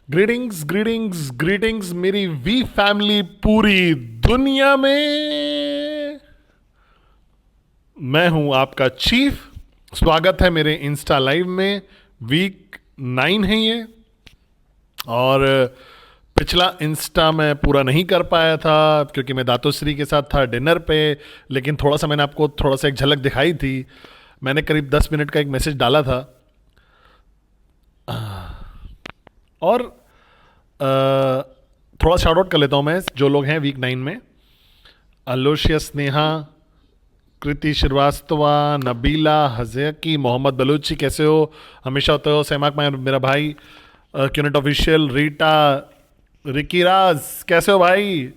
Greetings greetings greetings मेरी we family पूरी दुनिया में। मैं हूं आपका चीफ। स्वागत है मेरे इंस्टा लाइव में। वीक 9 है ये। और पिछला इंस्टा मैं पूरा नहीं कर पाया था क्योंकि मैं दातोश्री के साथ था डिनर पे। लेकिन थोड़ा सा मैंने आपको थोड़ा सा एक झलक दिखाई थी। मैंने करीब 10 मिनट का एक मैसेज डाला था। और थोड़ा शाउट आउट कर लेता हूँ मैं जो लोग हैं वीक 9 में। अलोशिया, स्नेहा, कृति श्रीवास्तवा, नबीला, हजकी, मोहम्मद बलूची, कैसे हो? हमेशा होते हो। सहमाक मेरा भाई, QNet official, Rita, Ricky Raj, कैसे हो भाई?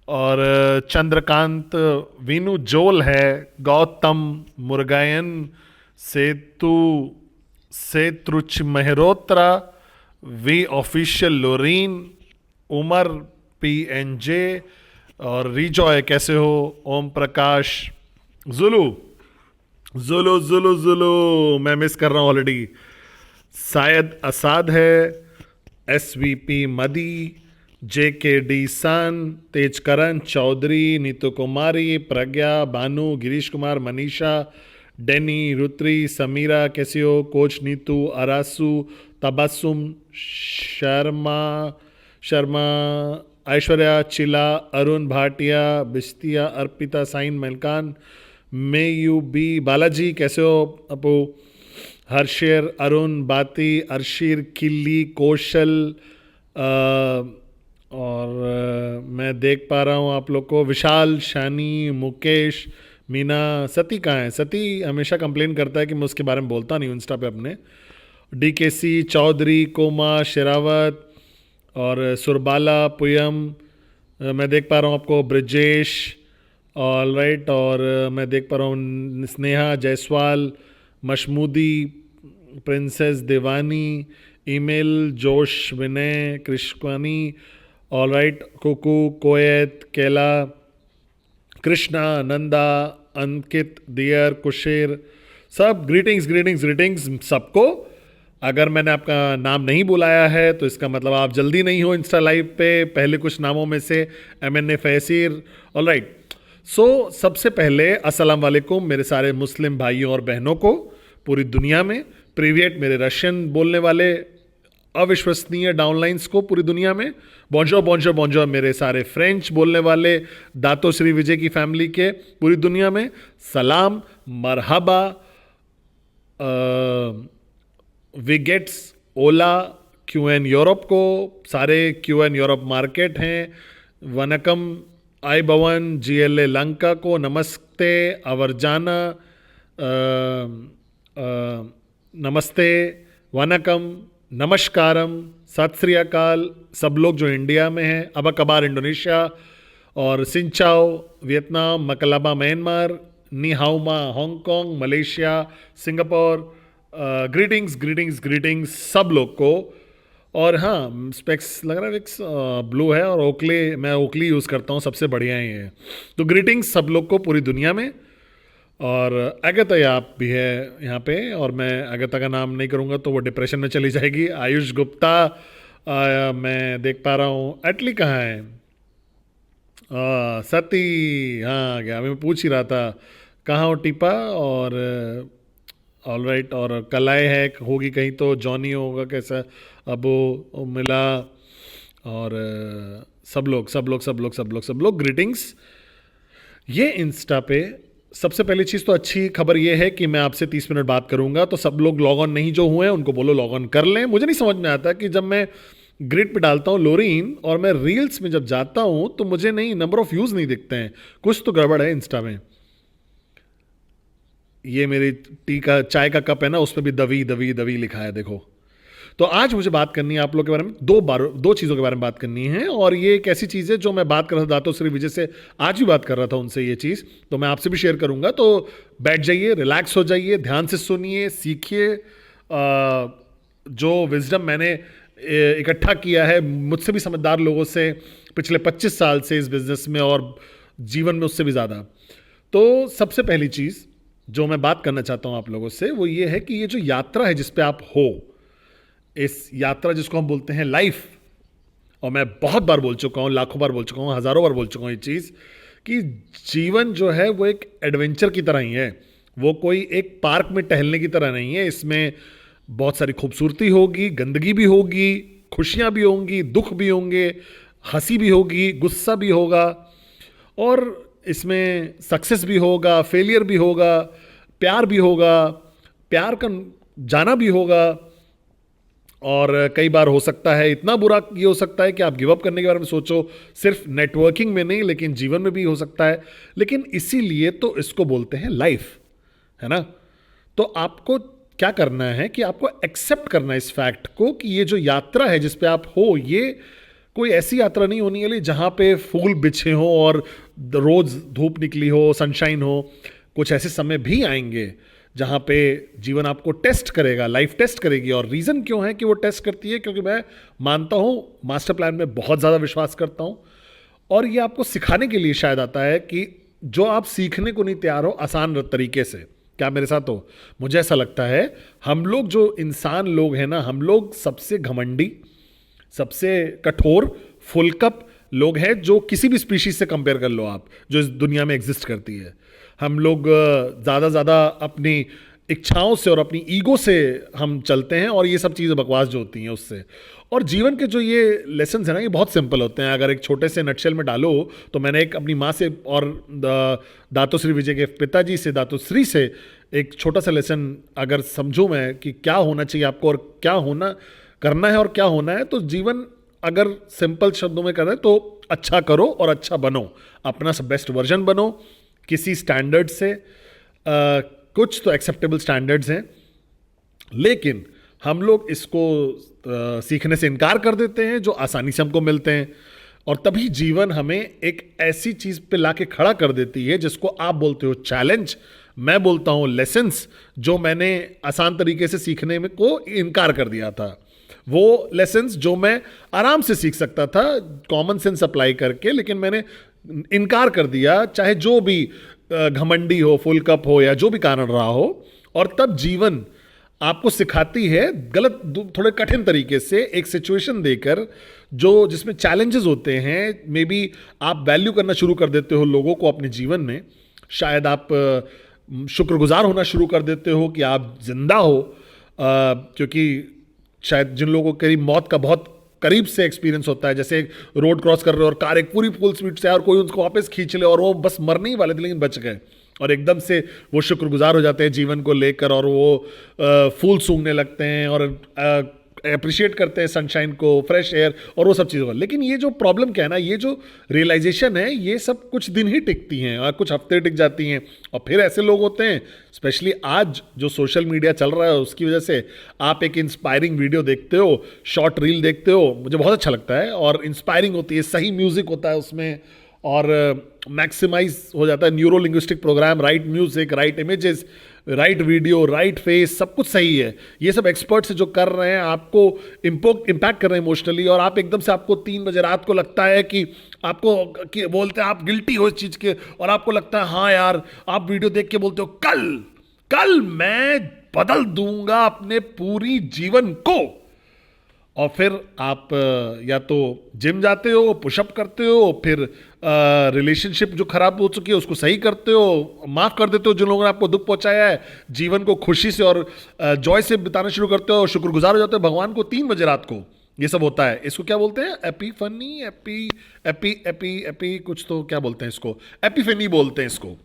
और चंद्रकांत, वीनू जोल है, गौतम, मुरगायन, सेतु, सेत्रुच Mehrotra, V official, Loreen, Umar, P N J और रिजॉय, कैसे हो? ओम प्रकाश, जुलू, जुलू जुलू जुलू, मैं मिस कर रहा हूँ ऑलरेडी। शायद असाद है, एस वी पी मदी, J K D son, Tejkaran Chaudhary, Neetu Kumari, Pragya, Banu, Girish Kumar, Manisha, Danny, Rudri, Sameera, कैसी हो? कोच नीतू, अरासू, तबस्सुम, शर्मा शर्मा, ऐश्वर्या, चिला, अरुण भाटिया, बिस्तिया, अर्पिता, साइन, मलकान, मे यू बी, बालाजी, कैसे हो अपू? हर्षेर, अरुण, बाती, अर्शीर, किल्ली, कौशल, मैं देख पा रहा हूँ आप लोग को, विशाल, शानी, मुकेश, मीना। सती कहाँ है? सती हमेशा कंप्लेन करता है कि मैं उसके बारे में बोलता नहीं हूँ इंस्टा पे अपने। डी के सी, चौधरी, कोमा, शेरावत और सुरबाला, पुयम। मैं देख पा रहा हूँ आपको, ब्रजेश, ऑल राइट। और मैं देख पा रहा हूँ स्नेहा, जायसवाल, मशमूदी, प्रिंसेस देवानी, ईमेल, जोश, विनय, कृष्णवानी, ऑल राइट, कुकू, कोयत, केला, कृष्णा, नंदा, अंकित, दियर, कुशेर, सब ग्रीटिंग्स ग्रीटिंग्स ग्रीटिंग्स सबको। अगर मैंने आपका नाम नहीं बुलाया है तो इसका मतलब आप जल्दी नहीं हो इंस्टा लाइव पे। पहले कुछ नामों में से एम एन ए फैसीर, ऑल राइट। सो सबसे पहले अस्सलाम वालेकुम मेरे सारे मुस्लिम भाइयों और बहनों को पूरी दुनिया में। प्रीवियट मेरे रशियन बोलने वाले अविश्वसनीय डाउनलाइंस को पूरी दुनिया में। बॉन्जो बॉन्जो बॉन्जो मेरे सारे फ्रेंच बोलने वाले दातो श्री विजय की फैमिली के पूरी दुनिया में। सलाम, मरहबा, विगेट्स, ओला, क्यू एन यूरोप को, सारे क्यू एन यूरोप मार्केट हैं, वनकम, आई भवन, जी एल ए लंका को नमस्ते, अवरजाना, नमस्ते, वनकम, नमस्कारम, सत श्री अकाल, सब लोग जो इंडिया में हैं, अबा कबार इंडोनेशिया, और सिंचाओ वियतनाम, मकलाबा म्यांमार, निहाउमा Hong Kong, Malaysia, Singapore. Greetings greetings greetings सब लोग को। और हाँ, स्पेक्स लग रहा है विक्स ब्लू है, और ओकले, मैं ओकली यूज़ करता हूँ, सबसे बढ़िया ही है। तो ग्रीटिंग्स सब लोग को पूरी दुनिया में। और अगता आप भी है यहाँ पे, और मैं अगता का नाम नहीं करूँगा तो वो डिप्रेशन में चली जाएगी। आयुष गुप्ता, मैं देख पा रहा हूँ। एटली कहाँ है? सती, हाँ गया, मैं पूछ ही रहा था कहाँ हो टीपा। और ऑल राइट। और कलाए है होगी कहीं तो, जॉनी होगा कैसा, अब वो मिला। और सब लोग सब लोग सब लोग सब लोग सब लोग ग्रीटिंग्स। ये इंस्टा पे सबसे पहली चीज़ तो अच्छी खबर ये है कि मैं आपसे 30 मिनट बात करूंगा, तो सब लोग लॉग ऑन नहीं जो हुए हैं उनको बोलो लॉग ऑन कर लें। मुझे नहीं समझ में आता कि जब मैं ग्रिड पे डालता हूँ लोरीन और मैं रील्स में जब जाता हूँ तो मुझे नहीं, नंबर ऑफ व्यूज़ नहीं दिखते हैं। कुछ तो गड़बड़ है इंस्टा में। ये मेरी टी का चाय का कप है ना, उस पर भी दवी दवी दवी लिखा है, देखो। तो आज मुझे बात करनी है आप लोग के बारे में, दो चीज़ों के बारे में बात करनी है। और ये एक ऐसी चीज़ है जो मैं बात कर रहा था दातो श्री विजय से, आज भी बात कर रहा था उनसे, ये चीज़ तो मैं आपसे भी शेयर करूंगा। तो बैठ जाइए, रिलैक्स हो जाइए, ध्यान से सुनिए, सीखिए। जो विजडम मैंने इकट्ठा किया है मुझसे भी समझदार लोगों से पिछले 25 साल से इस बिजनेस में, और जीवन में उससे भी ज़्यादा। तो सबसे पहली चीज़ जो मैं बात करना चाहता हूँ आप लोगों से वो ये है कि ये जो यात्रा है जिस पे आप हो, इस यात्रा जिसको हम बोलते हैं लाइफ, और मैं बहुत बार बोल चुका हूँ, लाखों बार बोल चुका हूँ, हज़ारों बार बोल चुका हूँ ये चीज़, कि जीवन जो है वो एक एडवेंचर की तरह ही है। वो कोई एक पार्क में टहलने की तरह नहीं है। इसमें बहुत सारी खूबसूरती होगी, गंदगी भी होगी, खुशियाँ भी होंगी, दुख भी होंगे, हंसी भी होगी, गुस्सा भी होगा, और इसमें सक्सेस भी होगा, फेलियर भी होगा, प्यार भी होगा, प्यार का जाना भी होगा, और कई बार हो सकता है इतना बुरा ये हो सकता है कि आप गिव अप करने के बारे में सोचो। सिर्फ नेटवर्किंग में नहीं, लेकिन जीवन में भी हो सकता है। लेकिन इसीलिए तो इसको बोलते हैं लाइफ, है ना। तो आपको क्या करना है कि आपको एक्सेप्ट करना है इस फैक्ट को कि ये जो यात्रा है जिस पे आप हो, ये कोई ऐसी यात्रा नहीं होने वाली जहाँ पे फूल बिछे हो और रोज़ धूप निकली हो, सनशाइन हो। कुछ ऐसे समय भी आएंगे जहाँ पे जीवन आपको टेस्ट करेगा, लाइफ टेस्ट करेगी। और रीज़न क्यों है कि वो टेस्ट करती है? क्योंकि मैं मानता हूँ, मास्टर प्लान में बहुत ज़्यादा विश्वास करता हूँ, और ये आपको सिखाने के लिए शायद आता है कि जो आप सीखने को नहीं तैयार हो आसान तरीके से, क्या मेरे साथ हो? मुझे ऐसा लगता है हम लोग जो इंसान लोग हैं ना, हम लोग सबसे घमंडी, सबसे कठोर, फुलकप लोग हैं जो किसी भी स्पीशीज से कंपेयर कर लो आप, जो इस दुनिया में एग्जिस्ट करती है। हम लोग ज़्यादा अपनी इच्छाओं से और अपनी ईगो से हम चलते हैं, और ये सब चीज़ें बकवास जो होती हैं उससे। और जीवन के जो ये लेसन है ना, ये बहुत सिंपल होते हैं। अगर एक छोटे से नटशेल में डालो तो मैंने एक अपनी माँ से और दातोश्री विजय के पिताजी से, दातोश्री से, एक छोटा सा लेसन अगर समझूं मैं कि क्या होना चाहिए आपको और क्या होना करना है और क्या होना है, तो जीवन अगर सिंपल शब्दों में करना है तो अच्छा करो और अच्छा बनो, अपना बेस्ट वर्जन बनो किसी स्टैंडर्ड से। कुछ तो एक्सेप्टेबल स्टैंडर्ड्स हैं, लेकिन हम लोग इसको सीखने से इनकार कर देते हैं जो आसानी से हमको मिलते हैं, और तभी जीवन हमें एक ऐसी चीज़ पे लाके खड़ा कर देती है जिसको आप बोलते हो चैलेंज, मैं बोलता हूँ लेसन्स, जो मैंने आसान तरीके से सीखने में को इनकार कर दिया था। वो लेसन्स जो मैं आराम से सीख सकता था कॉमन सेंस अप्लाई करके, लेकिन मैंने इनकार कर दिया, चाहे जो भी घमंडी हो, फुल कप हो, या जो भी कारण रहा हो। और तब जीवन आपको सिखाती है गलत, थोड़े कठिन तरीके से एक सिचुएशन देकर, जो जिसमें चैलेंजेस होते हैं। मे बी आप वैल्यू करना शुरू कर देते हो लोगों को अपने जीवन में, शायद आप शुक्रगुजार होना शुरू कर देते हो कि आप जिंदा हो, क्योंकि शायद जिन लोगों को करीब मौत का बहुत करीब से एक्सपीरियंस होता है, जैसे रोड क्रॉस कर रहे हो और कार एक पूरी फुल स्पीड से और कोई उनको वापस खींच ले और वो बस मरने ही वाले थे लेकिन बच गए, और एकदम से वो शुक्रगुजार हो जाते हैं जीवन को लेकर, और वो फूल सूंघने लगते हैं और अप्रिशिएट करते हैं सनशाइन को, फ्रेश एयर और वो सब चीज़ों को। लेकिन ये जो प्रॉब्लम क्या है ना, ये जो रियलाइजेशन है, ये सब कुछ दिन ही टिकती हैं और कुछ हफ्ते टिक जाती हैं, और फिर ऐसे लोग होते हैं, स्पेशली आज जो सोशल मीडिया चल रहा है उसकी वजह से, आप एक इंस्पायरिंग वीडियो देखते हो, शॉर्ट रील देखते हो, मुझे बहुत अच्छा लगता है और इंस्पायरिंग होती है, सही म्यूजिक होता है उसमें, और मैक्सिमाइज हो जाता है neuro linguistic program, right music, right images, right video, right face, सब कुछ सही है। ये सब एक्सपर्ट्स जो कर रहे हैं आपको इम्पैक्ट कर रहे हैं इमोशनली, और आप एकदम से, आपको 3 बजे रात को लगता है कि आपको कि बोलते हैं आप गिल्टी हो इस चीज़ के, और आपको लगता है हाँ यार, आप वीडियो देख के बोलते हो कल मैं बदल दूंगा अपने पूरी जीवन को, और फिर आप या तो जिम जाते हो, पुशअप करते हो, फिर रिलेशनशिप जो खराब हो चुकी है उसको सही करते हो, माफ़ कर देते हो जिन लोगों ने आपको दुख पहुंचाया है, जीवन को खुशी से और जॉय से बिताना शुरू करते हो, शुक्रगुजार हो जाते हो भगवान को 3 बजे रात को। ये सब होता है। इसको क्या बोलते हैं? एपीफनी, एपी कुछ तो क्या बोलते हैं इसको, एपीफनी बोलते हैं इसको।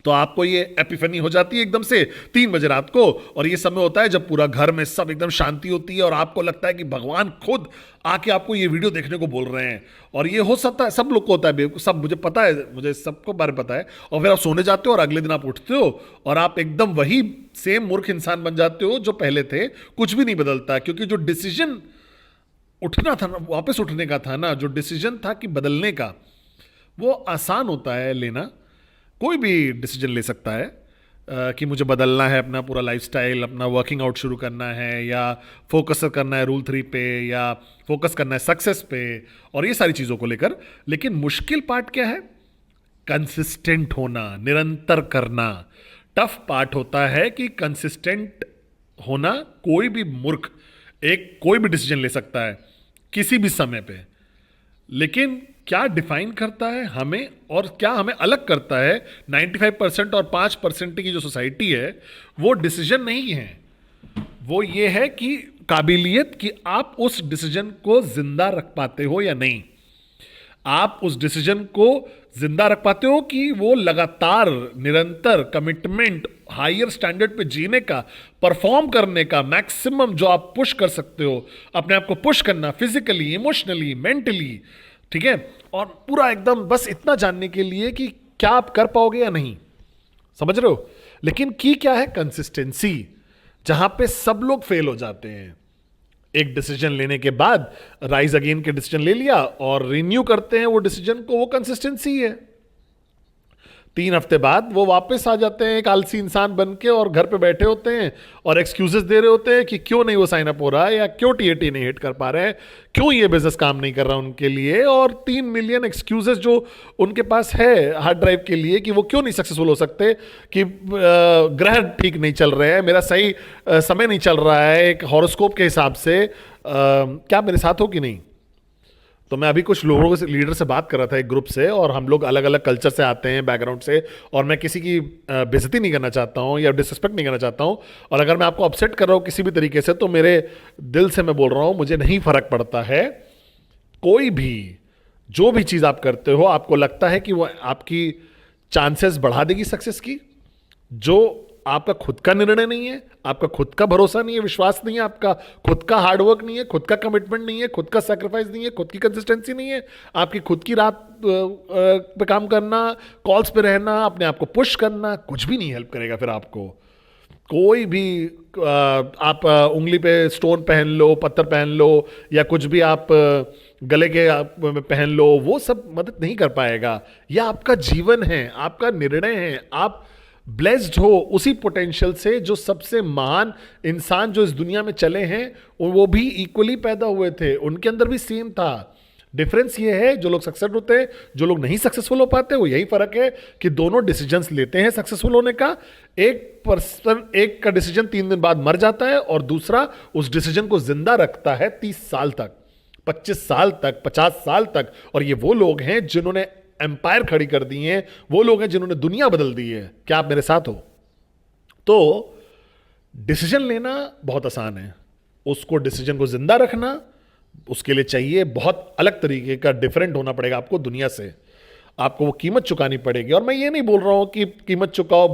तो आपको ये एपिफनी हो जाती है एकदम से 3 बजे रात को, और ये समय होता है जब पूरा घर में सब एकदम शांति होती है और आपको लगता है कि भगवान खुद आके आपको ये वीडियो देखने को बोल रहे हैं। और ये हो सकता है, सब लोग को होता है, सब मुझे पता है, मुझे सबको बारे में पता है। और फिर आप सोने जाते हो और अगले दिन आप उठते हो और आप एकदम वही सेम मूर्ख इंसान बन जाते हो जो पहले थे। कुछ भी नहीं बदलता, क्योंकि जो डिसीजन उठना था ना, वापस उठने का था ना, जो डिसीजन था कि बदलने का, वो आसान होता है लेना। कोई भी डिसीजन ले सकता है कि मुझे बदलना है अपना पूरा लाइफस्टाइल, अपना वर्किंग आउट शुरू करना है, या फोकस करना है रूल 3 पे, या फोकस करना है सक्सेस पे, और ये सारी चीज़ों को लेकर। लेकिन मुश्किल पार्ट क्या है? कंसिस्टेंट होना, निरंतर करना। टफ पार्ट होता है कि कंसिस्टेंट होना कोई भी मूर्ख एक कोई भी डिसीजन ले सकता है किसी भी समय पे, लेकिन क्या डिफाइन करता है हमें और क्या हमें अलग करता है 95% और 5% की जो सोसाइटी है, वो डिसीजन नहीं है, वो ये है कि काबिलियत कि आप उस डिसीजन को जिंदा रख पाते हो या नहीं। आप उस डिसीजन को जिंदा रख पाते हो कि वो लगातार निरंतर कमिटमेंट हायर स्टैंडर्ड पे जीने का, परफॉर्म करने का मैक्सिमम जो आप पुश कर सकते हो, अपने आप को पुश करना फिजिकली, इमोशनली, मेंटली, ठीक है, और पूरा एकदम बस इतना जानने के लिए कि क्या आप कर पाओगे या नहीं। समझ रहे हो? लेकिन की क्या है? कंसिस्टेंसी, जहां पे सब लोग फेल हो जाते हैं। एक डिसीजन लेने के बाद राइज अगेन के डिसीजन ले लिया और रिन्यू करते हैं वो डिसीजन को, वो कंसिस्टेंसी है। 3 हफ्ते बाद वो वापस आ जाते हैं एक आलसी इंसान बन के और घर पे बैठे होते हैं और एक्सक्यूजेस दे रहे होते हैं कि क्यों नहीं वो साइन अप हो रहा है, या क्यों टीएटी नहीं हिट कर पा रहे हैं, क्यों ये बिजनेस काम नहीं कर रहा उनके लिए, और 3 मिलियन एक्सक्यूजेस जो उनके पास है हार्ड ड्राइव के लिए कि वो क्यों नहीं सक्सेसफुल हो सकते, कि ग्रह ठीक नहीं चल रहे हैं, मेरा सही समय नहीं चल रहा है एक हॉरोस्कोप के हिसाब से। क्या मेरे साथ हो कि नहीं? तो मैं अभी कुछ लोगों से, लीडर से बात कर रहा था एक ग्रुप से, और हम लोग अलग अलग कल्चर से आते हैं, बैकग्राउंड से, और मैं किसी की बेइज्जती नहीं करना चाहता हूँ या डिसरिस्पेक्ट नहीं करना चाहता हूँ, और अगर मैं आपको अपसेट कर रहा हूँ किसी भी तरीके से तो मेरे दिल से मैं बोल रहा हूँ, मुझे नहीं फर्क पड़ता है। कोई भी जो भी चीज़ आप करते हो, आपको लगता है कि वो आपकी चांसेस बढ़ा देगी सक्सेस की, जो आपका खुद का निर्णय नहीं है, आपका खुद का भरोसा नहीं है, विश्वास नहीं है, आपका खुद का हार्डवर्क नहीं है, खुद का कमिटमेंट नहीं है, खुद का सैक्रिफाइस नहीं है, खुद की कंसिस्टेंसी नहीं है, आपकी खुद की रात पे काम करना, कॉल्स पे रहना, अपने आप को पुश करना, कुछ भी नहीं हेल्प करेगा फिर आपको। कोई भी आप उंगली पे स्टोन पहन लो, पत्थर पहन लो, या कुछ भी आप गले के पहन लो, वो सब मदद नहीं कर पाएगा। यह आपका जीवन है, आपका निर्णय है, आप ब्लेस्ड हो उसी पोटेंशियल से जो सबसे महान इंसान जो इस दुनिया में चले हैं वो भी इक्वली पैदा हुए थे, उनके अंदर भी सेम था। डिफरेंस ये है, जो लोग सक्सेस होते हैं, जो लोग नहीं सक्सेसफुल हो पाते, वो यही फर्क है कि दोनों डिसीजंस लेते हैं सक्सेसफुल होने का। एक पर्सन, एक का डिसीजन 3 दिन बाद मर जाता है और दूसरा उस डिसीजन को जिंदा रखता है 30 साल तक, 25 साल तक, 50 साल तक। और ये वो लोग हैं जिन्होंने एम्पायर खड़ी कर दी हैं, वो लोग हैं जिन्होंने दुनिया बदल दी है। क्या आप मेरे साथ हो? तो डिसीजन लेना बहुत आसान है, उसको डिसीजन को जिंदा रखना, उसके लिए चाहिए बहुत अलग तरीके का, डिफरेंट होना पड़ेगा आपको दुनिया से, आपको वो कीमत चुकानी पड़ेगी। और मैं ये नहीं बोल रहा हूँ कि कीमत चुकाओ,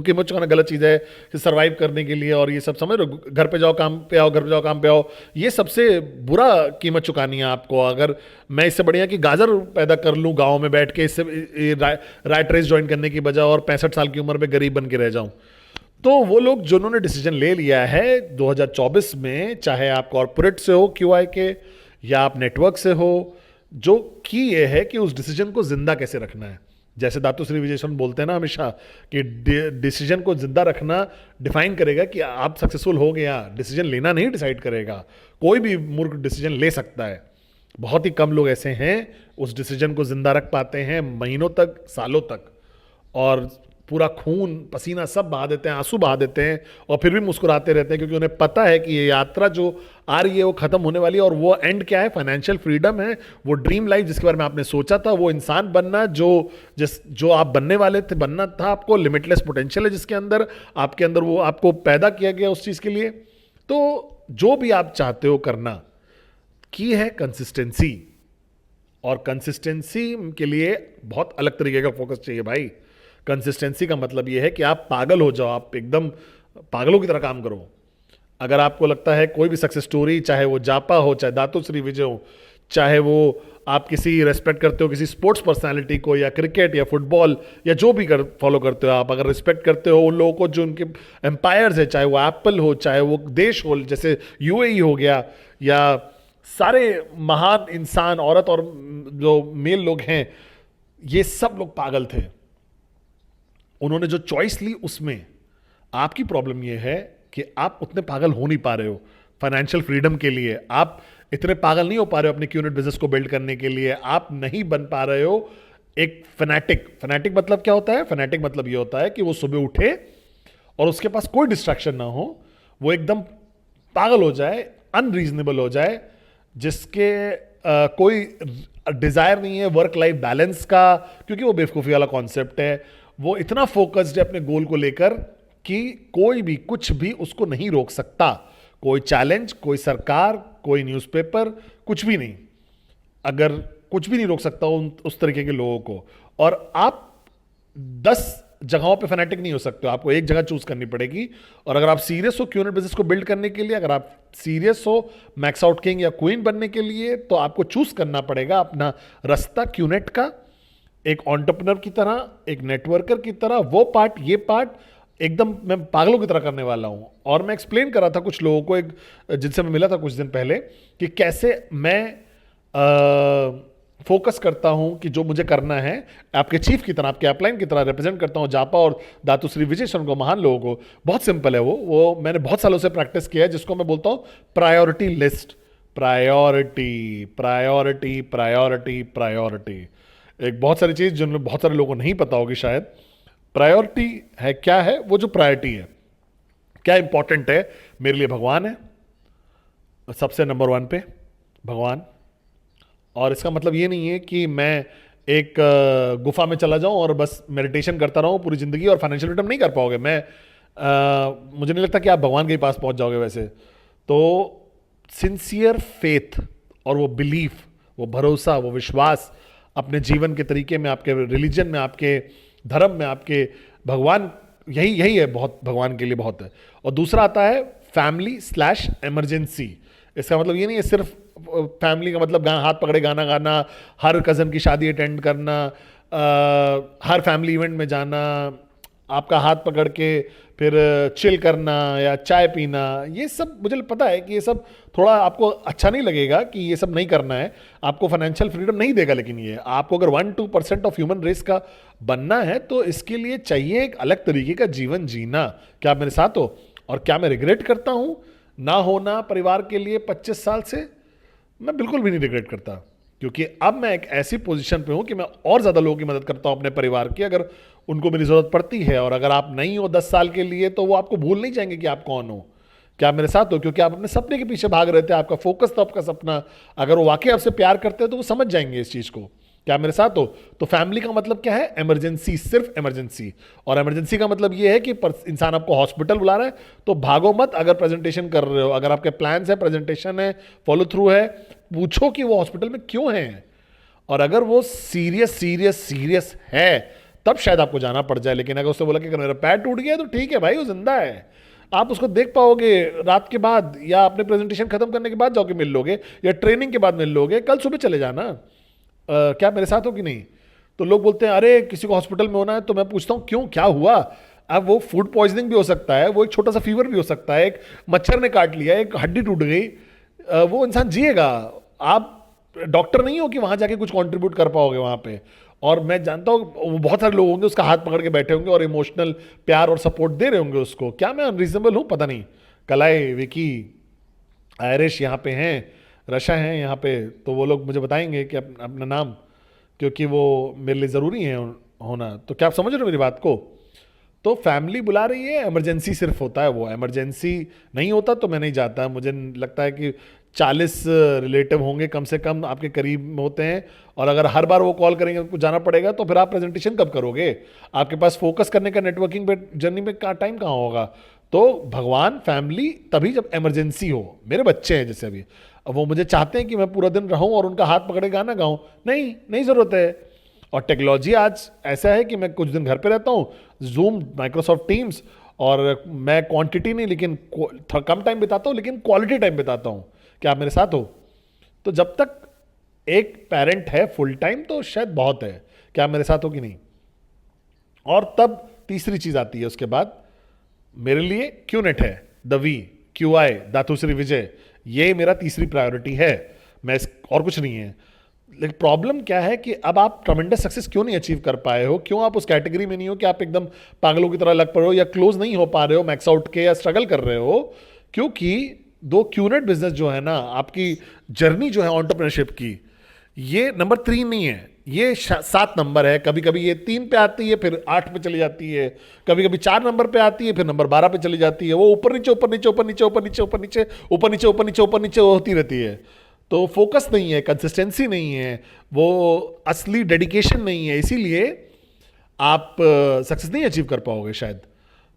कीमत चुकाना गलत चीज़ है कि सर्वाइव करने के लिए, और ये सब समझ रहे हो, घर पे जाओ काम पे आओ, घर पे जाओ काम पे आओ, ये सबसे बुरा कीमत चुकानी है आपको। अगर मैं इससे बढ़िया कि गाजर पैदा कर लूँ गाँव में बैठ के, इससे राइट रेस ज्वाइन करने की बजाय और 65 साल की उम्र में गरीब बन के रह जाऊँ। तो वो लोग जिन्होंने डिसीजन ले लिया है 2024 में, चाहे आप कॉर्पोरेट से हो क्यूआई के, या आप नेटवर्क से हो, जो की ये है कि उस डिसीजन को जिंदा कैसे रखना है। जैसे दातु श्री विजयसन बोलते हैं ना हमेशा कि डिसीजन को जिंदा रखना डिफाइन करेगा कि आप सक्सेसफुल हो गया, डिसीजन लेना नहीं डिसाइड करेगा। कोई भी मूर्ख डिसीजन ले सकता है, बहुत ही कम लोग ऐसे हैं उस डिसीजन को जिंदा रख पाते हैं महीनों तक, सालों तक, और पूरा खून पसीना सब बहा देते हैं, आंसू बहा देते हैं, और फिर भी मुस्कुराते रहते हैं, क्योंकि उन्हें पता है कि ये यात्रा जो आ रही है वो खत्म होने वाली है। और वो एंड क्या है? फाइनेंशियल फ्रीडम है, वो ड्रीम लाइफ जिसके बारे में आपने सोचा था, वो इंसान बनना जो आप बनने वाले थे, बनना था आपको, लिमिटलेस पोटेंशियल है जिसके अंदर, आपके अंदर वो आपको पैदा किया गया उस चीज़ के लिए। तो जो भी आप चाहते हो करना, की है कंसिस्टेंसी, और कंसिस्टेंसी के लिए बहुत अलग तरीके का फोकस चाहिए भाई। कंसिस्टेंसी का मतलब यह है कि आप पागल हो जाओ, आप एकदम पागलों की तरह काम करो। अगर आपको लगता है कोई भी सक्सेस स्टोरी, चाहे वो जापा हो, चाहे दातु श्री विजय हो, चाहे वो आप किसी रेस्पेक्ट करते हो किसी स्पोर्ट्स पर्सनालिटी को, या क्रिकेट या फुटबॉल या जो भी फॉलो करते हो आप, अगर रिस्पेक्ट करते हो उन लोगों को जो उनके एम्पायर्स है, चाहे वो एप्पल हो, चाहे वो देश हो जैसे यूएई हो गया, या सारे महान इंसान, औरत और जो मेल लोग हैं, ये सब लोग पागल थे। उन्होंने जो चॉइस ली उसमें आपकी प्रॉब्लम यह है कि आप उतने पागल हो नहीं पा रहे हो फाइनेंशियल फ्रीडम के लिए, आप इतने पागल नहीं हो पा रहे हो अपने यूनिट बिजनेस को बिल्ड करने के लिए, आप नहीं बन पा रहे हो एक फैनेटिक। फैनेटिक मतलब क्या होता है? फैनेटिक मतलब यह होता है कि वो सुबह उठे और उसके पास कोई डिस्ट्रैक्शन ना हो, वो एकदम पागल हो जाए, अनरीजनेबल हो जाए, जिसके कोई डिजायर नहीं है वर्क लाइफ बैलेंस का, क्योंकि वो बेवकूफ़ी वाला कॉन्सेप्ट है। वो इतना फोकस्ड है अपने गोल को लेकर कि कोई भी कुछ भी उसको नहीं रोक सकता, कोई चैलेंज, कोई सरकार, कोई न्यूज़पेपर, कुछ भी नहीं। अगर कुछ भी नहीं रोक सकता उस तरीके के लोगों को। और आप 10 जगहों पे फैनेटिक नहीं हो सकते हो, आपको एक जगह चूज करनी पड़ेगी। और अगर आप सीरियस हो क्यूनेट बिजनेस को बिल्ड करने के लिए, अगर आप सीरियस हो मैक्स आउट किंग या क्वीन बनने के लिए, तो आपको चूज करना पड़ेगा अपना रास्ता क्यूनेट का, एक एंटरप्रेन्योर की तरह, एक नेटवर्कर की तरह। वो पार्ट, ये पार्ट एकदम मैं पागलों की तरह करने वाला हूं। और मैं एक्सप्लेन कर रहा था कुछ लोगों को, एक जिनसे मैं मिला था कुछ दिन पहले, कि कैसे मैं फोकस करता हूं कि जो मुझे करना है आपके चीफ की तरह, आपके अपलाइन की तरह रिप्रेजेंट करता हूं जापा और दातुश्री विजय शरण को, महान लोगों को। बहुत सिंपल है वो मैंने बहुत सालों से प्रैक्टिस किया है, जिसको मैं बोलता हूं priority list. Priority priority priority priority, एक बहुत सारी चीज जिन बहुत सारे लोगों को नहीं पता होगी शायद। प्रायोरिटी है, क्या है वो जो प्रायोरिटी है, क्या इंपॉर्टेंट है मेरे लिए? भगवान है सबसे नंबर 1 पे, भगवान। और इसका मतलब ये नहीं है कि मैं एक गुफा में चला जाऊं और बस मेडिटेशन करता रहूं पूरी जिंदगी और फाइनेंशियल फ्रीडम नहीं कर पाओगे। मुझे नहीं लगता कि आप भगवान के पास पहुंच जाओगे वैसे। तो सिंसियर फेथ और वो बिलीफ, वो भरोसा, वो विश्वास अपने जीवन के तरीके में, आपके रिलीजन में, आपके धर्म में, आपके भगवान, यही यही है बहुत, भगवान के लिए बहुत है। और दूसरा आता है फैमिली/इमरजेंसी। इसका मतलब ये नहीं है सिर्फ फैमिली का मतलब हाथ पकड़े गाना गाना, हर कज़न की शादी अटेंड करना, हर फैमिली इवेंट में जाना, आपका हाथ पकड़ के फिर चिल करना या चाय पीना। ये सब मुझे पता है कि ये सब थोड़ा आपको अच्छा नहीं लगेगा कि ये सब नहीं करना है, आपको फाइनेंशियल फ्रीडम नहीं देगा। लेकिन ये आपको अगर 1-2% ऑफ ह्यूमन रेस का बनना है तो इसके लिए चाहिए एक अलग तरीके का जीवन जीना। क्या आप मेरे साथ हो? और क्या मैं रिग्रेट करता हूं ना होना परिवार के लिए 25 साल से? मैं बिल्कुल भी नहीं रिग्रेट करता, क्योंकि अब मैं एक ऐसी पोजीशन पे हूं कि मैं और ज़्यादा लोगों की मदद करता हूं अपने परिवार की, अगर उनको मेरी ज़रूरत पड़ती है। और अगर आप नहीं हो 10 साल के लिए तो वो आपको भूल नहीं जाएंगे कि आप कौन हो। क्या आप मेरे साथ हो? क्योंकि आप अपने सपने के पीछे भाग रहे थे, आपका फोकस था आपका सपना। अगर वो वाकई आपसे प्यार करते हैं तो वो समझ जाएंगे इस चीज़ को। क्या आप मेरे साथ हो? तो फैमिली का मतलब क्या है? इमरजेंसी, सिर्फ इमरजेंसी। और इमरजेंसी का मतलब ये है कि इंसान आपको हॉस्पिटल बुला रहा है तो भागो मत। अगर प्रेजेंटेशन कर रहे हो, अगर आपके प्लान्स है, प्रेजेंटेशन है, फॉलो थ्रू है, पूछो कि वो हॉस्पिटल में क्यों है। और अगर वो सीरियस सीरियस सीरियस है तब शायद आपको जाना पड़ जाए। लेकिन अगर उससे बोला कि अगर मेरा पैर टूट गया तो ठीक है भाई, वो जिंदा है, आप उसको देख पाओगे रात के बाद, या अपने प्रेजेंटेशन खत्म करने के बाद जाके मिल लोगे, या ट्रेनिंग के बाद मिल लोगे, कल सुबह चले जाना। क्या मेरे साथ हो कि नहीं? तो लोग बोलते हैं अरे किसी को हॉस्पिटल में होना है, तो मैं पूछता हूँ क्यों, क्या हुआ? अब वो फूड पॉइजनिंग भी हो सकता है, वो एक छोटा सा फीवर भी हो सकता है, एक मच्छर ने काट लिया, एक हड्डी टूट गई, वो इंसान जिएगा। आप डॉक्टर नहीं हो कि वहां जाके कुछ कंट्रीब्यूट कर पाओगे वहां पे। और मैं जानता हूँ बहुत सारे लोग होंगे उसका हाथ पकड़ के बैठे होंगे और इमोशनल प्यार और सपोर्ट दे रहे होंगे उसको। क्या मैं अनरीजनेबल हूँ? पता नहीं। कलाई, विकी, आयरिश यहाँ पे हैं, रशा हैं यहाँ पे, तो वो लोग मुझे बताएंगे कि अपना नाम, क्योंकि वो मेरे लिए ज़रूरी है होना। तो क्या आप समझ रहे हो मेरी बात को? तो फैमिली बुला रही है, इमरजेंसी सिर्फ होता है वो। इमरजेंसी नहीं होता तो मैं नहीं जाता। मुझे लगता है कि 40 रिलेटिव होंगे कम से कम आपके करीब होते हैं, और अगर हर बार वो कॉल करेंगे आपको जाना पड़ेगा तो फिर आप प्रेजेंटेशन कब करोगे? आपके पास फोकस करने का, नेटवर्किंग पे, जर्नी में टाइम कहाँ होगा? तो भगवान, फैमिली तभी जब इमरजेंसी हो। मेरे बच्चे हैं जैसे अभी, अब वो मुझे चाहते हैं कि मैं पूरा दिन रहूं और उनका हाथ पकड़े गाना गाऊं, नहीं नहीं ज़रूरत है। और टेक्नोलॉजी आज ऐसा है कि मैं कुछ दिन घर पे रहता हूँ, जूम, माइक्रोसॉफ्ट टीम्स, और मैं क्वांटिटी नहीं लेकिन कम टाइम बिताता हूँ, लेकिन क्वालिटी टाइम बिताता हूँ। क्या आप मेरे साथ हो? तो जब तक एक पेरेंट है फुल टाइम तो शायद बहुत है। क्या आप मेरे साथ हो कि नहीं? और तब तीसरी चीज आती है उसके बाद, मेरे लिए क्यूनेट है, द वी, QI, दातुश्री विजय, ये मेरा तीसरी प्रायोरिटी है। मैं और कुछ नहीं है। लेकिन प्रॉब्लम क्या है कि अब आप ट्रमेंडस सक्सेस क्यों नहीं अचीव कर पाए हो? क्यों आप उस कैटेगरी में नहीं हो कि आप एकदम पागलों की तरह लग पड़े हो, या क्लोज नहीं हो पा रहे हो मैक्स आउट के, या स्ट्रगल कर रहे हो? क्योंकि दो क्यूनेट बिजनेस जो है ना, आपकी जर्नी जो है एंटरप्रेन्योरशिप की, ये नंबर 3 नहीं है। सात नंबर है, कभी कभी ये 3 पे आती है, फिर 8 पे चली जाती है, कभी कभी 4 नंबर पे आती है, फिर नंबर 12 पे चली जाती है। वो ऊपर नीचे ऊपर नीचे ऊपर नीचे ऊपर नीचे ऊपर नीचे ऊपर नीचे ऊपर नीचे ऊपर नीचे होती रहती है। तो फोकस नहीं है, कंसिस्टेंसी नहीं है, वो असली डेडिकेशन नहीं है, इसीलिए आप सक्सेस नहीं अचीव कर पाओगे शायद।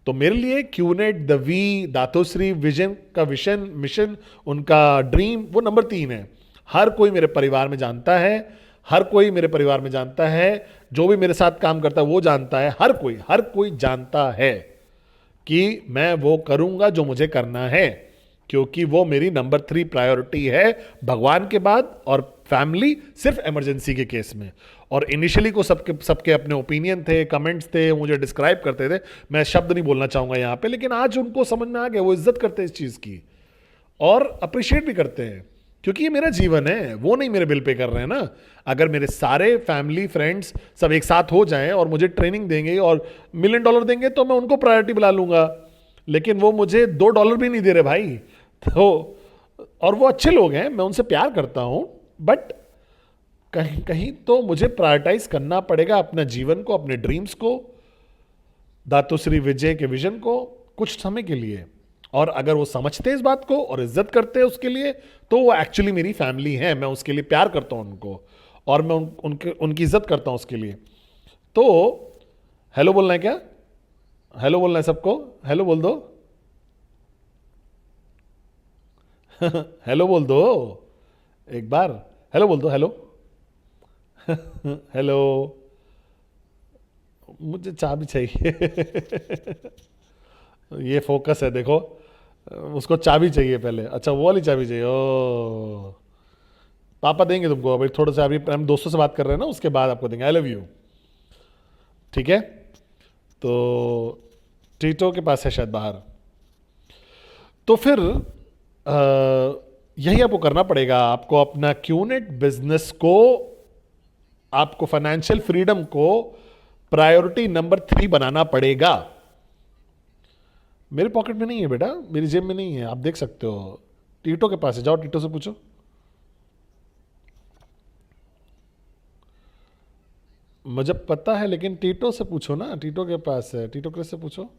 तो मेरे लिए क्यूनेट, द वी, दातोश्री विजन का विजन, मिशन, उनका ड्रीम, वो नंबर 3 है। हर कोई मेरे परिवार में जानता है, हर कोई मेरे परिवार में जानता है, जो भी मेरे साथ काम करता है वो जानता है, हर कोई जानता है कि मैं वो करूंगा जो मुझे करना है, क्योंकि वो मेरी नंबर 3 प्रायोरिटी है भगवान के बाद, और फैमिली सिर्फ इमरजेंसी के केस में। और इनिशियली को सबके सबके अपने ओपिनियन थे, कमेंट्स थे, मुझे डिस्क्राइब करते थे, मैं शब्द नहीं बोलना चाहूंगा यहाँ पे, लेकिन आज उनको समझ में आ गया, वो इज्जत करते हैं इस चीज़ की और अप्रिशिएट भी करते हैं, क्योंकि ये मेरा जीवन है, वो नहीं मेरे बिल पे कर रहे हैं ना। अगर मेरे सारे फैमिली फ्रेंड्स सब एक साथ हो जाएं और मुझे ट्रेनिंग देंगे और $1,000,000 देंगे तो मैं उनको प्रायोरिटी बुला लूंगा, लेकिन वो मुझे $2 भी नहीं दे रहे भाई। तो और वो अच्छे लोग हैं, मैं उनसे प्यार करता हूं, बट कहीं कहीं तो मुझे प्रायोरिटाइज करना पड़ेगा अपना जीवन को, अपने ड्रीम्स को, दातोश्री विजय के विजन को, कुछ समय के लिए। और अगर वो समझते हैं इस बात को और इज्जत करते हैं उसके लिए, तो वो एक्चुअली मेरी फैमिली है, मैं उसके लिए प्यार करता हूं उनको, और मैं उनकी इज्जत करता हूं उसके लिए। तो हेलो बोलना है क्या? हेलो बोलना है सबको, हेलो बोल दो। हेलो बोल दो एक बार, हेलो बोल दो, हेलो। हेलो, मुझे चाबी चाहिए। ये फोकस है देखो, उसको चाबी चाहिए पहले, अच्छा वो वाली चाबी चाहिए, ओ पापा देंगे तुमको, अभी थोड़ा सा, अभी हम दोस्तों से बात कर रहे हैं ना, उसके बाद आपको देंगे। आई लव यू, ठीक है। तो टीटो के पास है शायद बाहर। तो फिर यही आपको करना पड़ेगा, आपको अपना क्यूनेट बिजनेस को, आपको फाइनेंशियल फ्रीडम को प्रायोरिटी नंबर 3 बनाना पड़ेगा। मेरे पॉकेट में नहीं है बेटा, मेरी जेब में नहीं है, आप देख सकते हो। टीटो के पास है, जाओ टीटो से पूछो। मुझे पता है, लेकिन टीटो से पूछो ना, टीटो के पास है, टीटो क्रिस से पूछो।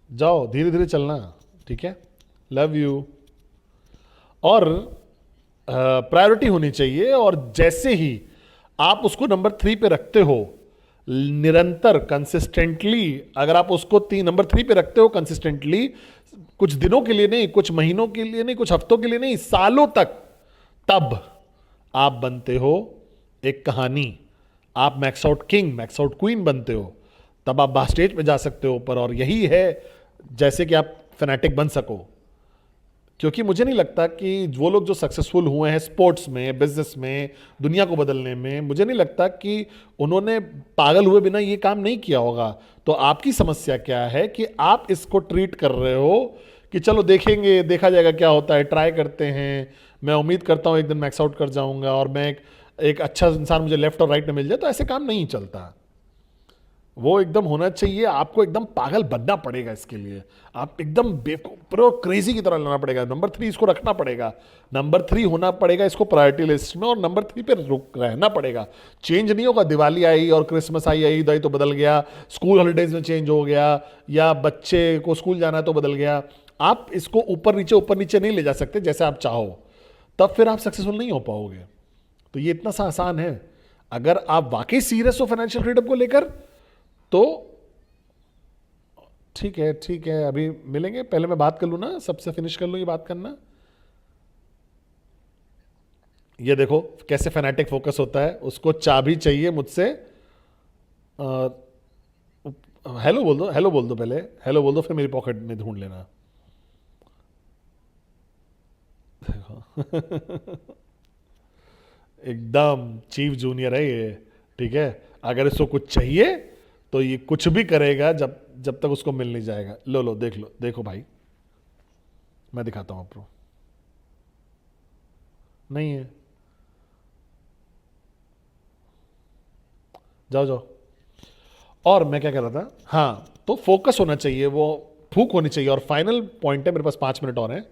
जाओ, धीरे धीरे चलना, ठीक है। Love you. और प्रायोरिटी होनी चाहिए, और जैसे ही आप उसको नंबर 3 पे रखते हो, निरंतर कंसिस्टेंटली, अगर आप उसको नंबर 3 पे रखते हो कंसिस्टेंटली, कुछ दिनों के लिए नहीं, कुछ महीनों के लिए नहीं, कुछ हफ्तों के लिए नहीं, सालों तक, तब आप बनते हो एक कहानी। आप max out king, max out queen बनते हो, तब आप स्टेज पे जा सकते हो ऊपर। और यही है जैसे कि आप फैनेटिक बन सको, क्योंकि मुझे नहीं लगता कि वो लोग जो सक्सेसफुल हुए हैं स्पोर्ट्स में, बिजनेस में, दुनिया को बदलने में, मुझे नहीं लगता कि उन्होंने पागल हुए बिना ये काम नहीं किया होगा। तो आपकी समस्या क्या है कि आप इसको ट्रीट कर रहे हो कि चलो देखेंगे, देखा जाएगा क्या होता है, ट्राई करते हैं, मैं उम्मीद करता हूँ एक दिन मैक्स आउट कर जाऊंगा और मैं एक अच्छा इंसान मुझे लेफ्ट और राइट में मिल जाए। तो ऐसे काम नहीं चलता, वो एकदम होना चाहिए, आपको एकदम पागल बनना पड़ेगा इसके लिए, आप एकदम प्रो क्रेजी की तरह लाना पड़ेगा। नंबर 3 इसको रखना पड़ेगा, नंबर 3 होना पड़ेगा इसको प्रायोरिटी लिस्ट में, और नंबर 3 पे रुक रहना पड़ेगा। चेंज नहीं होगा, दिवाली आई और क्रिसमस आई, ईद आई तो बदल गया, स्कूल हॉलीडेज में चेंज हो गया, या बच्चे को स्कूल जाना है तो बदल गया। आप इसको ऊपर नीचे नहीं ले जा सकते जैसे आप चाहो, तब फिर आप सक्सेसफुल नहीं हो पाओगे। तो ये इतना सा आसान है। अगर आप वाकई सीरियस हो फाइनेंशियल फ्रीडम को लेकर, तो ठीक है, ठीक है, अभी मिलेंगे, पहले मैं बात कर लूँ ना, सबसे फिनिश कर लूँ ये बात करना। ये देखो कैसे फैनेटिक फोकस होता है, उसको चाबी चाहिए मुझसे। हेलो बोल दो, हेलो बोल दो, पहले हेलो बोल दो, फिर मेरी पॉकेट में ढूंढ लेना। देखो एकदम चीफ जूनियर है ये, ठीक है। अगर इसको कुछ चाहिए तो ये कुछ भी करेगा जब जब तक उसको मिल नहीं जाएगा। लो लो, देख लो, देखो भाई, मैं दिखाता हूं आपको। नहीं है, जाओ जाओ। और मैं क्या कह रहा था, हाँ, तो फोकस होना चाहिए, वो फूक होनी चाहिए। और फाइनल पॉइंट है, मेरे पास 5 मिनट और हैं,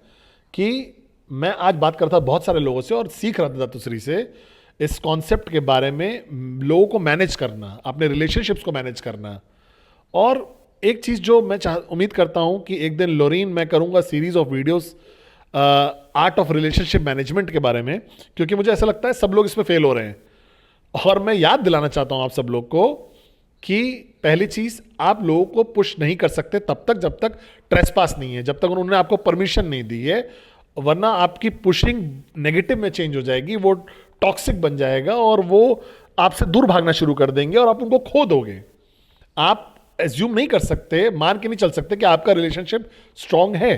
कि मैं आज बात करता बहुत सारे लोगों से और सीख रहा था दातुश्री से इस कॉन्सेप्ट के बारे में, लोगों को मैनेज करना, अपने रिलेशनशिप्स को मैनेज करना। और एक चीज़ जो मैं उम्मीद करता हूं कि एक दिन लोरीन मैं करूंगा series of videos art of relationship management के बारे में, क्योंकि मुझे ऐसा लगता है सब लोग इसमें फेल हो रहे हैं। और मैं याद दिलाना चाहता हूं आप सब लोग को कि पहली चीज, आप लोगों को पुश नहीं कर सकते तब तक जब तक ट्रेसपास नहीं है, जब तक उन्होंने आपको परमिशन नहीं दी है, वरना आपकी पुशिंग नेगेटिव में चेंज हो जाएगी, वो टॉक्सिक बन जाएगा और वो आपसे दूर भागना शुरू कर देंगे और आप उनको खो दोगे। आप एज्यूम नहीं कर सकते, मान के नहीं चल सकते कि आपका रिलेशनशिप स्ट्रांग है।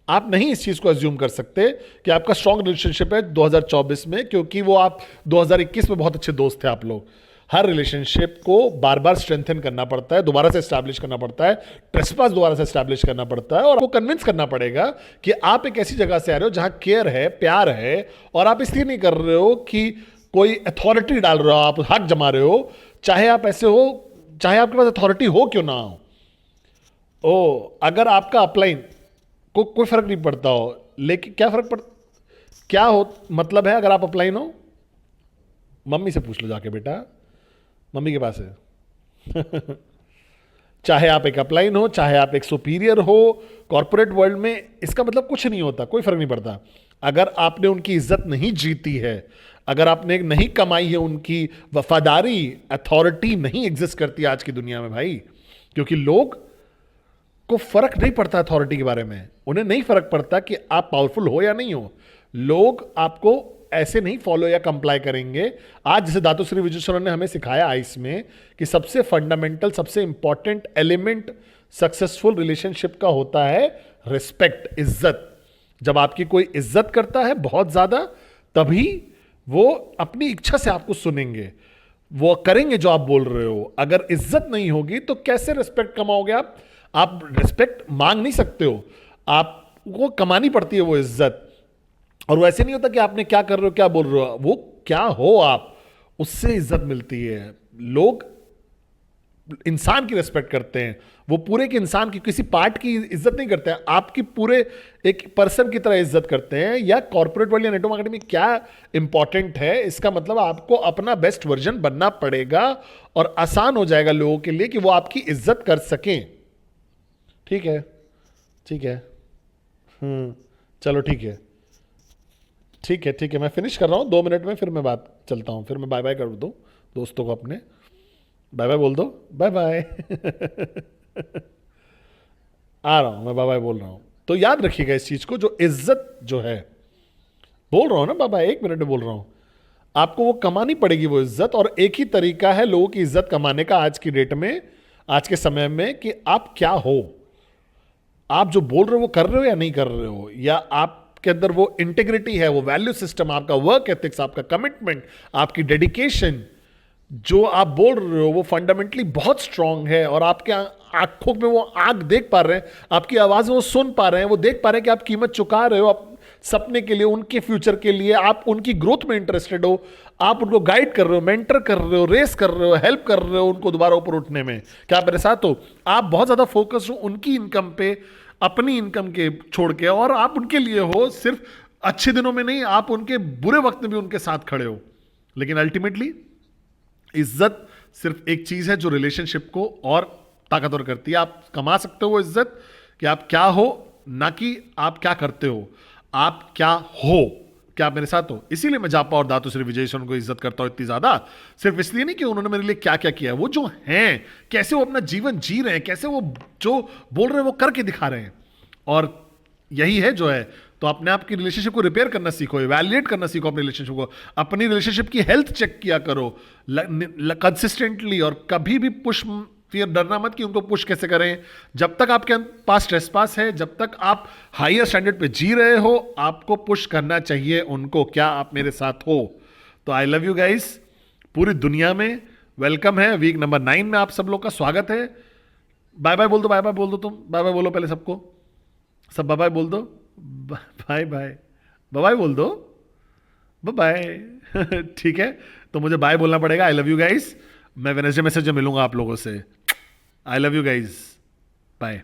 आप नहीं इस चीज को एज्यूम कर सकते कि आपका स्ट्रांग रिलेशनशिप है 2024 में, क्योंकि वो आप 2021 में बहुत अच्छे दोस्त थे आप लोग। हर रिलेशनशिप को बार बार स्ट्रेंथन करना पड़ता है, दोबारा से एस्टैब्लिश करना पड़ता है, ट्रेसपास दोबारा से एस्टैब्लिश करना पड़ता है, और आपको कन्विंस करना पड़ेगा कि आप एक ऐसी जगह से आ रहे हो जहां केयर है, प्यार है, और आप इसलिए नहीं कर रहे हो कि कोई अथॉरिटी डाल रहे हो, आप हक जमा रहे हो, चाहे आप ऐसे हो, चाहे आपके पास अथॉरिटी हो क्यों ना हो। अगर आपका अपलाइन को कोई फर्क नहीं पड़ता हो, लेकिन क्या फर्क पड़, क्या हो मतलब है अगर आप अपलाइन हो, मम्मी से पूछ लो जाके बेटा, मम्मी के पास है। चाहे आप एक अपलाइन हो, चाहे आप एक सुपीरियर हो, कॉर्पोरेट वर्ल्ड में इसका मतलब कुछ नहीं होता, कोई फर्क नहीं पड़ता। अगर आपने उनकी इज्जत नहीं जीती है, अगर आपने नहीं कमाई है उनकी वफादारी, अथॉरिटी नहीं एग्जिस्ट करती आज की दुनिया में भाई। क्योंकि लोग को फर्क नहीं पड़ता अथॉरिटी के बारे में, उन्हें नहीं फर्क पड़ता कि आप पावरफुल हो या नहीं हो। लोग आपको ऐसे नहीं फॉलो या कंप्लाई करेंगे। आज जैसे दातुश्री विजयेश्वरन ने हमें सिखाया आइस में कि सबसे फंडामेंटल, सबसे इंपॉर्टेंट एलिमेंट सक्सेसफुल रिलेशनशिप का होता है रिस्पेक्ट, इज्जत। जब आपकी कोई इज्जत करता है बहुत ज्यादा, तभी वो अपनी इच्छा से आपको सुनेंगे, वो करेंगे जो आप बोल रहे हो। अगर इज्जत नहीं होगी तो कैसे रिस्पेक्ट कमाओगे आप रिस्पेक्ट मांग नहीं सकते हो, आपको कमानी पड़ती है वो इज्जत। और वो ऐसे नहीं होता कि आपने क्या कर रहे हो, क्या बोल रहे हो, वो क्या हो आप, उससे इज्जत मिलती है। लोग इंसान की रिस्पेक्ट करते हैं, वो पूरे के इंसान की, किसी पार्ट की इज्जत नहीं करते हैं, आपकी पूरे एक पर्सन की तरह इज्जत करते हैं। या कॉर्पोरेट वर्ल्ड या नेटवर्क मार्केटिंग में क्या इंपॉर्टेंट है, इसका मतलब आपको अपना बेस्ट वर्जन बनना पड़ेगा और आसान हो जाएगा लोगों के लिए कि वो आपकी इज्जत कर सकें। ठीक है, ठीक है, चलो ठीक है, ठीक है, ठीक है, मैं फिनिश कर रहा हूँ 2 मिनट में, फिर मैं बात चलता हूँ, फिर मैं बाय बाय कर दूँ दोस्तों को अपने, बाय बाय बोल दो, बाय बाय। आ रहा हूँ मैं, बाय बाय बोल रहा हूँ। तो याद रखिएगा इस चीज को, जो इज्जत जो है, बोल रहा हूँ ना बाय बाय, 1 मिनट में बोल रहा हूँ, आपको वो कमानी पड़ेगी वो इज्जत। और एक ही तरीका है लोगों की इज्जत कमाने का आज की डेट में, आज के समय में, कि आप क्या हो, आप जो बोल रहे हो वो कर रहे हो या नहीं कर रहे हो, या आपके अंदर वो इंटीग्रिटी है, वो वैल्यू सिस्टम, आपका वर्क एथिक्स, आपका कमिटमेंट, आपकी डेडिकेशन, जो आप बोल रहे हो वो फंडामेंटली बहुत स्ट्रांग है। और आपके आंखों में वो आंख देख पा रहे हैं, आपकी आवाज में वो सुन पा रहे हैं, वो देख पा रहे हैं कि आप कीमत चुका रहे हो सपने के लिए, उनके फ्यूचर के लिए, आप उनकी ग्रोथ में इंटरेस्टेड हो, आप उनको गाइड कर रहे हो, मेंटर कर रहे हो, रेस कर रहे हो, हेल्प कर रहे हो उनको दोबारा ऊपर उठने में। क्या आप मेरे साथ हो? आप बहुत ज्यादा फोकस हो उनकी इनकम पे, अपनी इनकम के छोड़ के, और आप उनके लिए हो, सिर्फ अच्छे दिनों में नहीं, आप उनके बुरे वक्त में भी उनके साथ खड़े हो। लेकिन अल्टीमेटली इज्जत सिर्फ एक चीज है जो रिलेशनशिप को और ताकतवर करती है। आप कमा सकते हो वो इज्जत कि आप क्या हो, ना कि आप क्या करते हो, आप क्या हो। क्या आप मेरे साथ हो? इसीलिए मैं जापा और दातुश्री विजयेश्वरन को इज्जत करता हूं इतनी ज्यादा, सिर्फ इसलिए नहीं कि उन्होंने मेरे लिए क्या क्या किया है, वो जो हैं, कैसे वो अपना जीवन जी रहे हैं, कैसे वो जो बोल रहे हैं वो करके दिखा रहे हैं। और यही है जो है, तो अपने आप की रिलेशनशिप को रिपेयर करना सीखो, इवैल्यूएट करना सीखो अपने रिलेशनशिप को, अपनी रिलेशनशिप की हेल्थ चेक किया करो कंसिस्टेंटली, और कभी भी पुश, फिर डरना मत कि उनको पुश कैसे करें। जब तक आपके पास स्ट्रेस पास है, जब तक आप हायर स्टैंडर्ड पे जी रहे हो, आपको पुश करना चाहिए उनको, क्या आप मेरे साथ हो? तो आई लव यू गाइस, पूरी दुनिया में वेलकम है। वीक नंबर 9 में आप सब लोग का स्वागत है। बाय बाय बोल दो, बाय बाय बोल दो, तुम बाय बाय बोलो पहले सबको, सब बाय बाय बोल दो, बाय बाय, बाय बोल दो, बाय। ठीक है, तो मुझे बाय बोलना पड़ेगा। आई लव यू गाइस, मैं वेडनेसडे मैसेज में मिलूंगा आप लोगों से। I love you guys, bye.